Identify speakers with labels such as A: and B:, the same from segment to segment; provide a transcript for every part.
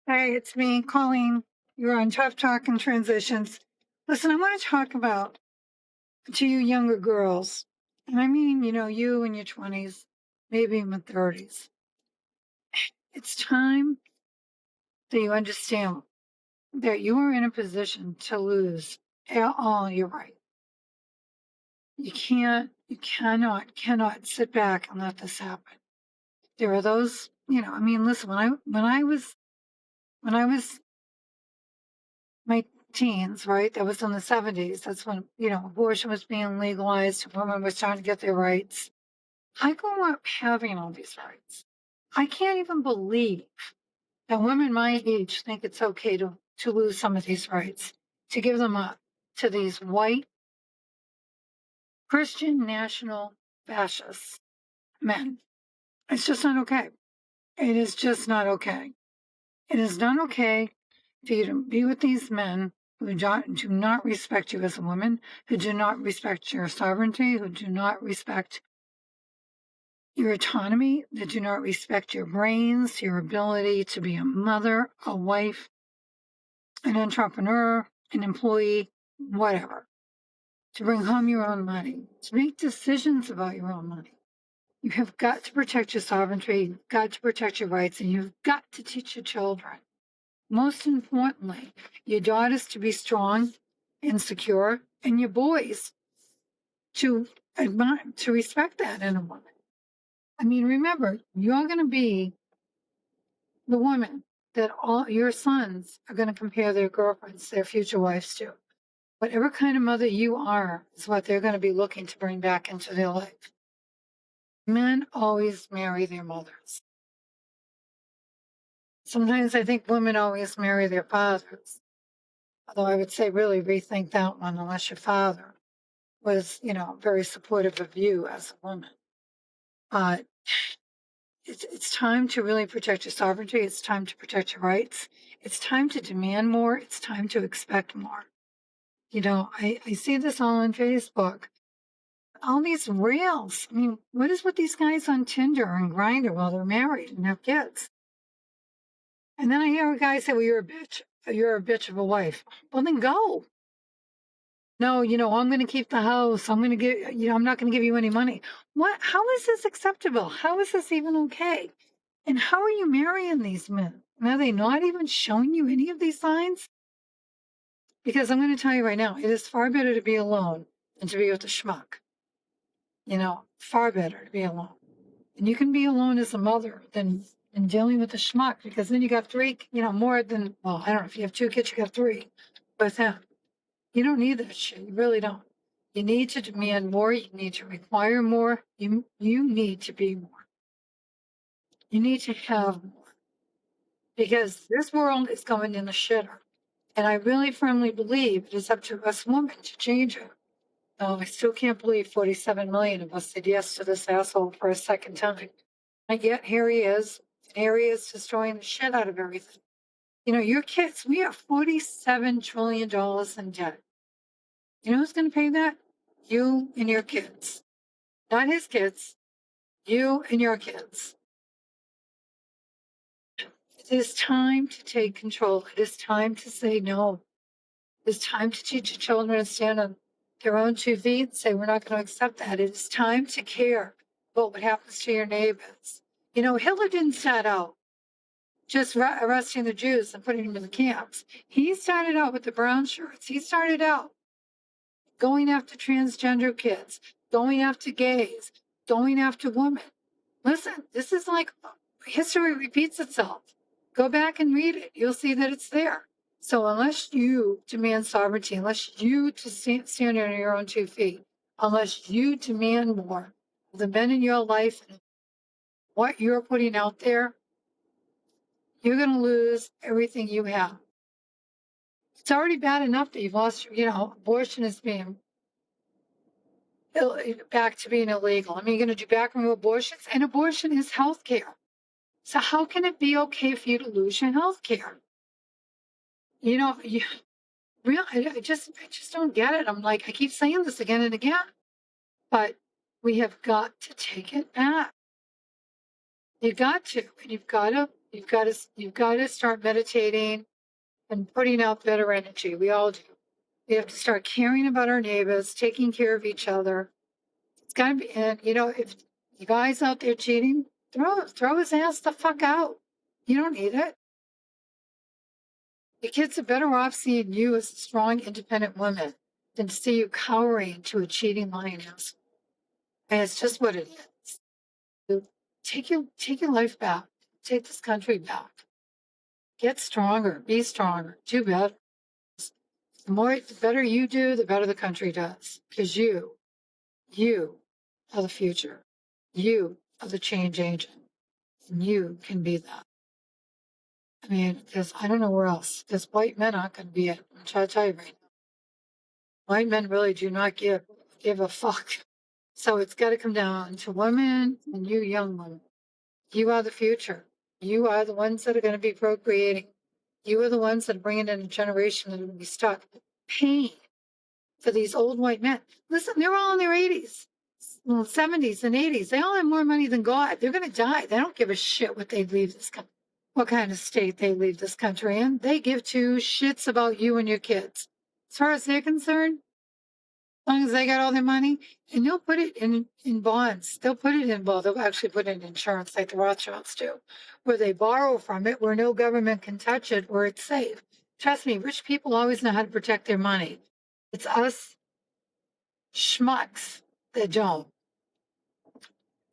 A: Hey, it's me, Colleen. You're on Tough Talk and Transitions. Listen, I want to talk about to you younger girls, and I mean, you in your 20s, maybe even 30s. It's time that you understand that you are in a position to lose all your rights. You cannot sit back and let this happen. There are those, listen, when I was my teens, right? That was in the 70s. That's when, abortion was being legalized. Women were starting to get their rights. I grew up having all these rights. I can't even believe that women my age think it's okay to lose some of these rights, to give them up to these white Christian national fascist men. It's just not okay. It is just not okay. It is not okay for you to be with these men who do not respect you as a woman, who do not respect your sovereignty, who do not respect your autonomy, that do not respect your brains, your ability to be a mother, a wife, an entrepreneur, an employee, whatever, to bring home your own money, to make decisions about your own money. You have got to protect your sovereignty, you've got to protect your rights, and you've got to teach your children. Most importantly, your daughters to be strong and secure, and your boys to admire, to respect that in a woman. I mean, remember, you're going to be the woman that all your sons are going to compare their girlfriends, their future wives to. Whatever kind of mother you are is what they're going to be looking to bring back into their life. Men always marry their mothers. Sometimes I think women always marry their fathers. Although I would say really rethink that one unless your father was, very supportive of you as a woman. But it's time to really protect your sovereignty. It's time to protect your rights. It's time to demand more. It's time to expect more. I see this all on Facebook. All these rails. I mean, what is with these guys on Tinder and Grindr while they're married and have kids? And then I hear a guy say, well, you're a bitch. You're a bitch of a wife. Well, then go. No, I'm going to keep the house. I'm going to I'm not going to give you any money. What? How is this acceptable? How is this even okay? And how are you marrying these men? And are they not even showing you any of these signs? Because I'm going to tell you right now, it is far better to be alone than to be with a schmuck. Far better to be alone. And you can be alone as a mother than dealing with a schmuck, because then you got three, more than, well, I don't know, if you have two kids, you got three with him. You don't need that shit. You really don't. You need to demand more. You need to require more. You need to be more. You need to have more. Because this world is going in the shitter. And I really firmly believe it is up to us women to change it. I still can't believe 47 million of us said yes to this asshole for a second time. And yet here he is. And here he is destroying the shit out of everything. Your kids, we are $47 trillion in debt. You know who's going to pay that? You and your kids. Not his kids. You and your kids. It is time to take control. It is time to say no. It is time to teach your children to stand on their own 2 feet and say, we're not going to accept that. It is time to care about what happens to your neighbors. Hitler didn't start out just arresting the Jews and putting them in the camps. He started out with the brown shirts. He started out going after transgender kids, going after gays, going after women. Listen, this is like history repeats itself. Go back and read it. You'll see that it's there. So unless you demand sovereignty, unless you stand on your own 2 feet, unless you demand more of the men in your life and what you're putting out there, you're going to lose everything you have. It's already bad enough that you've lost, abortion is being back to being illegal. I mean, you're going to do backroom abortions, and abortion is health care. So how can it be okay for you to lose your health care? I just don't get it. I'm like, I keep saying this again and again, but we have got to take it back. You got to, and you've got to you've got to start meditating and putting out better energy. We all do. We have to start caring about our neighbors, taking care of each other. It's got to be, and if you guys out there cheating, throw his ass the fuck out. You don't need it. The kids are better off seeing you as a strong, independent woman than to see you cowering to a cheating lying ass. And it's just what it is. So take your life back. Take this country back. Get stronger. Be stronger. Do better. The better you do, the better the country does. Because you are the future. You are the change agent. And you can be that. I mean, because I don't know where else. Because white men aren't going to be it. I'm trying to tell you right now. White men really do not give a fuck. So it's got to come down to women and you young women. You are the future. You are the ones that are going to be procreating. You are the ones that are bringing in a generation that are going to be stuck paying for these old white men. Listen, they're all in their 80s, 70s, and 80s. They all have more money than God. They're going to die. They don't give a shit what they leave this country, what kind of state they leave this country in. They give two shits about you and your kids. As far as they're concerned, as long as they got all their money, and they'll put it in bonds. They'll put it in, well, they'll actually put it in insurance like the Rothschilds do, where they borrow from it, where no government can touch it, where it's safe. Trust me, rich people always know how to protect their money. It's us schmucks that don't.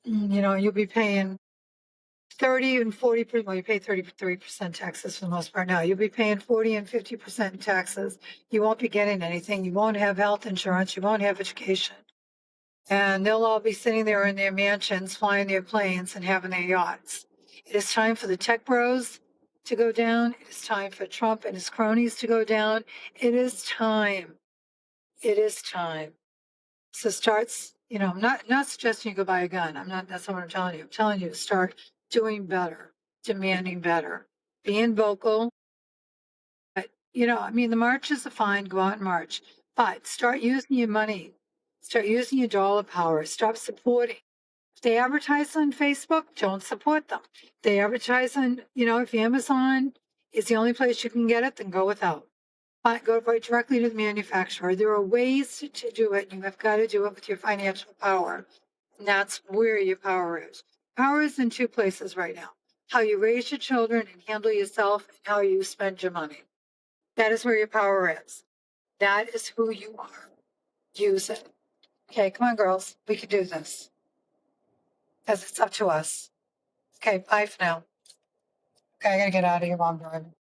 A: You'll be paying 30 and 40%. Well, you pay 33% taxes for the most part now. You'll be paying 40 and 50% in taxes. You won't be getting anything. You won't have health insurance. You won't have education. And they'll all be sitting there in their mansions, flying their planes and having their yachts. It is time for the tech bros to go down. It is time for Trump and his cronies to go down. It is time. It is time. So I'm not suggesting you go buy a gun. That's not what I'm telling you. I'm telling you to start doing better, demanding better, being vocal. But, the marches are fine. Go out and march. But start using your money. Start using your dollar power. Stop supporting. If they advertise on Facebook, don't support them. If they advertise on, if Amazon is the only place you can get it, then go without. Go right directly to the manufacturer. There are ways to do it. You have got to do it with your financial power. And that's where your power is. Power is in two places right now. How you raise your children and handle yourself and how you spend your money. That is where your power is. That is who you are. Use it. Okay, come on, girls. We can do this. Because it's up to us. Okay, bye for now. Okay, I gotta get out of here while I'm driving.